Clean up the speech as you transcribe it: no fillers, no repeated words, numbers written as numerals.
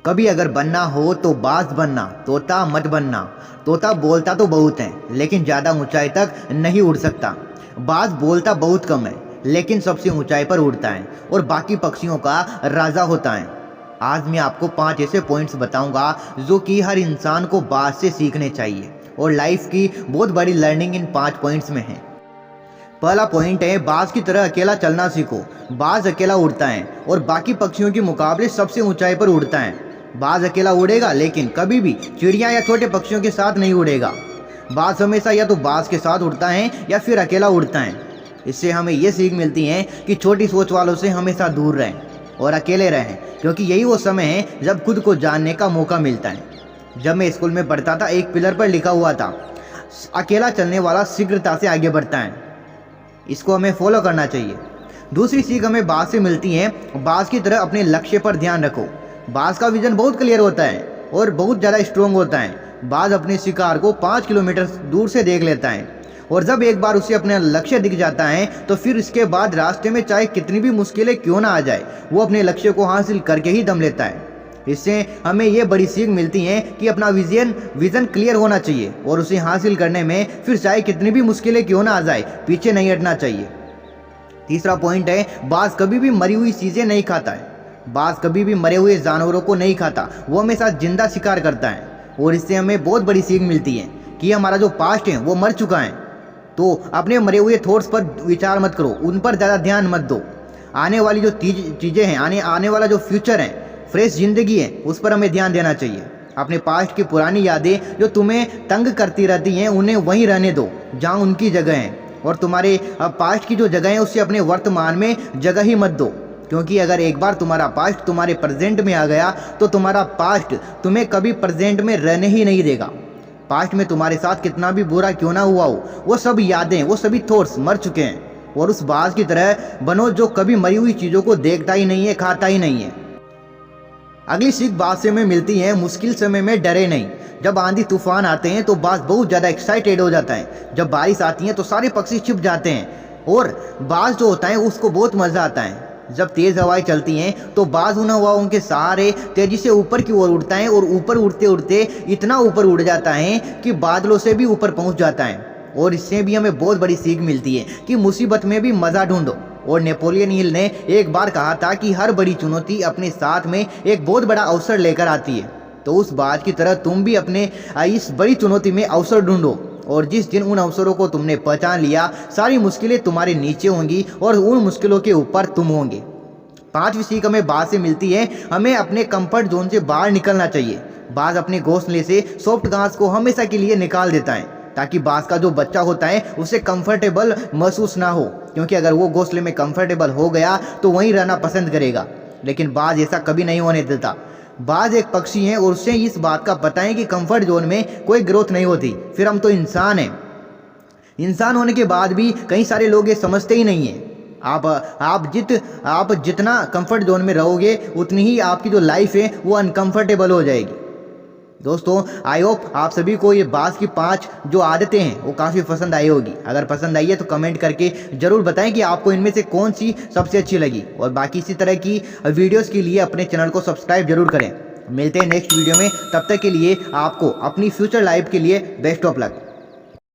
कभी अगर बनना हो तो बाज बनना, तोता मत बनना। तोता बोलता तो बहुत है लेकिन ज़्यादा ऊंचाई तक नहीं उड़ सकता। बाज बोलता बहुत कम है लेकिन सबसे ऊंचाई पर उड़ता है और बाकी पक्षियों का राजा होता है। आज मैं आपको 5 ऐसे पॉइंट्स बताऊंगा जो कि हर इंसान को बाज से सीखने चाहिए और लाइफ की बहुत बड़ी लर्निंग इन 5 पॉइंट्स में है। पहला पॉइंट है, बाज की तरह अकेला चलना सीखो। बाज अकेला उड़ता है और बाकी पक्षियों के मुकाबले सबसे ऊंचाई पर उड़ता है। बाज अकेला उड़ेगा लेकिन कभी भी चिड़िया या छोटे पक्षियों के साथ नहीं उड़ेगा। बाज हमेशा या तो बाज के साथ उड़ता है या फिर अकेला उड़ता है। इससे हमें ये सीख मिलती है कि छोटी सोच वालों से हमेशा दूर रहें और अकेले रहें, क्योंकि यही वो समय है जब खुद को जानने का मौका मिलता है। जब मैं स्कूल में पढ़ता था, एक पिलर पर लिखा हुआ था, अकेला चलने वाला शीघ्रता से आगे बढ़ता है। इसको हमें फॉलो करना चाहिए। दूसरी सीख हमें बाज से मिलती है, बाज की तरह अपने लक्ष्य पर ध्यान रखो। बाज का विजन बहुत क्लियर होता है और बहुत ज़्यादा स्ट्रोंग होता है। बाज अपने शिकार को 5 किलोमीटर दूर से देख लेता है और जब एक बार उसे अपना लक्ष्य दिख जाता है तो फिर इसके बाद रास्ते में चाहे कितनी भी मुश्किलें क्यों ना आ जाए, वो अपने लक्ष्य को हासिल करके ही दम लेता है। इससे हमें ये बड़ी सीख मिलती है कि अपना विजन क्लियर होना चाहिए और उसे हासिल करने में फिर चाहे कितनी भी मुश्किलें क्यों ना आ जाए, पीछे नहीं हटना चाहिए। तीसरा पॉइंट है, बाज कभी भी मरी हुई चीज़ें नहीं खाता है। बाज कभी भी मरे हुए जानवरों को नहीं खाता, वो हमेशा जिंदा शिकार करता है। और इससे हमें बहुत बड़ी सीख मिलती है कि हमारा जो पास्ट है वो मर चुका है, तो अपने मरे हुए थॉट्स पर विचार मत करो, उन पर ज़्यादा ध्यान मत दो। आने वाली जो चीज़ें हैं, आने वाला जो फ्यूचर है, फ्रेश ज़िंदगी है, उस पर हमें ध्यान देना चाहिए। अपने पास्ट की पुरानी यादें जो तुम्हें तंग करती रहती हैं, उन्हें वहीं रहने दो जहाँ उनकी जगह है, और तुम्हारे पास्ट की जो जगह है उससे अपने वर्तमान में जगह ही मत दो। क्योंकि अगर एक बार तुम्हारा पास्ट तुम्हारे प्रेजेंट में आ गया तो तुम्हारा पास्ट तुम्हें कभी प्रेजेंट में रहने ही नहीं देगा। पास्ट में तुम्हारे साथ कितना भी बुरा क्यों ना हुआ हो, वो सब यादें, वो सभी थॉट्स मर चुके हैं। और उस बाज की तरह बनो जो कभी मरी हुई चीज़ों को देखता ही नहीं है, खाता ही नहीं है। अगली सीख बाज से हमें मिलती है, मुश्किल समय में डरे नहीं। जब आंधी तूफान आते हैं तो बाज बहुत ज़्यादा एक्साइटेड हो जाता है। जब बारिश आती है तो सारे पक्षी छिप जाते हैं और बाज जो होता है उसको बहुत मज़ा आता है। जब तेज़ हवाएं चलती हैं तो बाज उन हवाओं के सहारे तेज़ी से ऊपर की ओर उड़ता है और ऊपर उड़ते उड़ते इतना ऊपर उड़ जाता है कि बादलों से भी ऊपर पहुंच जाता है। और इससे भी हमें बहुत बड़ी सीख मिलती है कि मुसीबत में भी मज़ा ढूंढो। और नेपोलियन हिल ने एक बार कहा था कि हर बड़ी चुनौती अपने साथ में एक बहुत बड़ा अवसर लेकर आती है। तो उस बात की तरह तुम भी अपने इस बड़ी चुनौती में अवसर ढूंढो, और जिस दिन उन अवसरों को तुमने पहचान लिया, सारी मुश्किलें तुम्हारे नीचे होंगी और उन मुश्किलों के ऊपर तुम होंगे। 5वीं सीख हमें बाज से मिलती है, हमें अपने कंफर्ट जोन से बाहर निकलना चाहिए। बाज अपने घोंसले से सॉफ्ट घास को हमेशा के लिए निकाल देता है ताकि बाज का जो बच्चा होता है उसे कंफर्टेबल महसूस ना हो, क्योंकि अगर वो घोंसले में कंफर्टेबल हो गया तो वहीं रहना पसंद करेगा। लेकिन बाज ऐसा कभी नहीं होने देता। बाज एक पक्षी है और उसे इस बात का पता है कि कंफर्ट जोन में कोई ग्रोथ नहीं होती। फिर हम तो इंसान हैं। इंसान होने के बाद भी कई सारे लोग ये समझते ही नहीं हैं। आप जितना कंफर्ट जोन में रहोगे उतनी ही आपकी जो लाइफ है वो अनकंफर्टेबल हो जाएगी। दोस्तों, आई होप आप सभी को ये बाज की 5 जो आदतें हैं वो काफ़ी पसंद आई होगी। अगर पसंद आई है तो कमेंट करके ज़रूर बताएं कि आपको इनमें से कौन सी सबसे अच्छी लगी। और बाकी इसी तरह की वीडियोस के लिए अपने चैनल को सब्सक्राइब जरूर करें। मिलते हैं नेक्स्ट वीडियो में, तब तक के लिए आपको अपनी फ्यूचर लाइफ के लिए बेस्ट ऑफ लक।